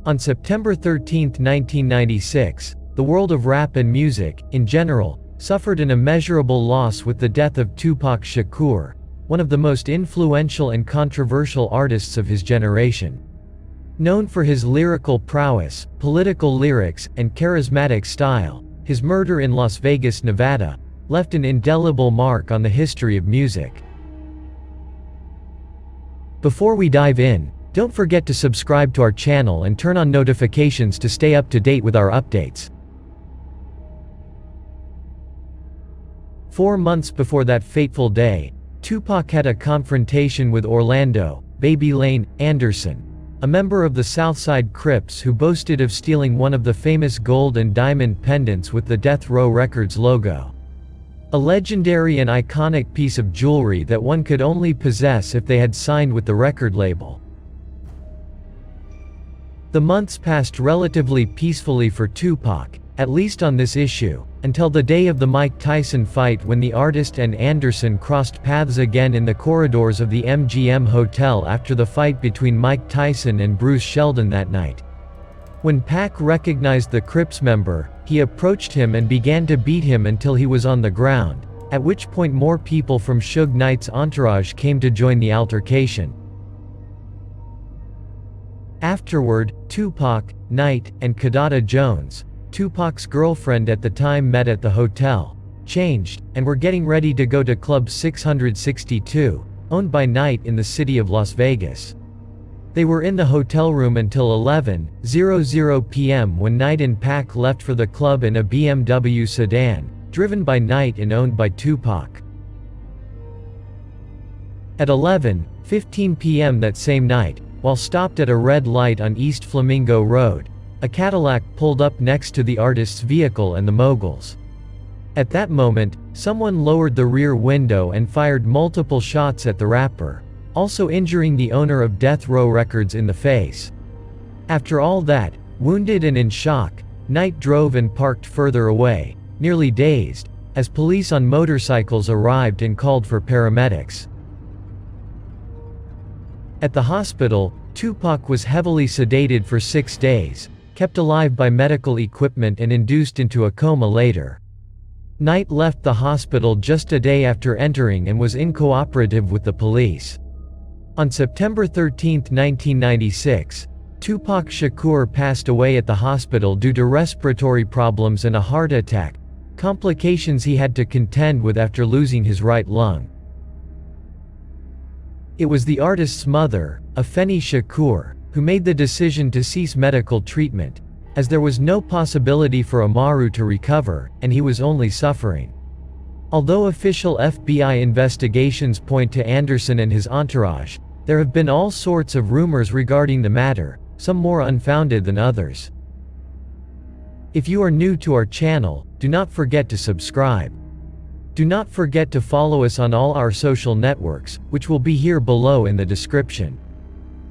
On September 13, 1996, the world of rap and music, in general, suffered an immeasurable loss with the death of Tupac Shakur, one of the most influential and controversial artists of his generation. Known for his lyrical prowess, political lyrics, and charismatic style, his murder in Las Vegas, Nevada, left an indelible mark on the history of music. Before we dive in, don't forget to subscribe to our channel and turn on notifications to stay up to date with our updates. 4 months before that fateful day, Tupac had a confrontation with Orlando "Baby Lane" Anderson, a member of the Southside Crips who boasted of stealing one of the famous gold and diamond pendants with the Death Row Records logo. A legendary and iconic piece of jewelry that one could only possess if they had signed with the record label. The months passed relatively peacefully for Tupac, at least on this issue, until the day of the Mike Tyson fight, when the artist and Anderson crossed paths again in the corridors of the MGM Hotel after the fight between Mike Tyson and Bruce Sheldon that night. When Pac recognized the Crips member, he approached him and began to beat him until he was on the ground, at which point more people from Suge Knight's entourage came to join the altercation. Afterward, Tupac, Knight, and Kidada Jones, Tupac's girlfriend at the time, met at the hotel, changed, and were getting ready to go to Club 662, owned by Knight in the city of Las Vegas. They were in the hotel room until 11:00 p.m. when Knight and Pac left for the club in a BMW sedan, driven by Knight and owned by Tupac. At 11:15 p.m. that same night, while stopped at a red light on East Flamingo Road, a Cadillac pulled up next to the artist's vehicle and the moguls. At that moment, someone lowered the rear window and fired multiple shots at the rapper, also injuring the owner of Death Row Records in the face. After all that, wounded and in shock, Knight drove and parked further away, nearly dazed, as police on motorcycles arrived and called for paramedics. At the hospital, Tupac was heavily sedated for 6 days, kept alive by medical equipment and induced into a coma later. Knight left the hospital just a day after entering and was uncooperative with the police. On September 13, 1996, Tupac Shakur passed away at the hospital due to respiratory problems and a heart attack, complications he had to contend with after losing his right lung. It was the artist's mother, Afeni Shakur, who made the decision to cease medical treatment, as there was no possibility for Amaru to recover, and he was only suffering. Although official FBI investigations point to Anderson and his entourage, there have been all sorts of rumors regarding the matter, some more unfounded than others. If you are new to our channel, do not forget to subscribe. Do not forget to follow us on all our social networks, which will be here below in the description.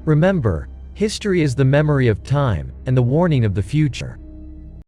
Remember, history is the memory of time, and the warning of the future.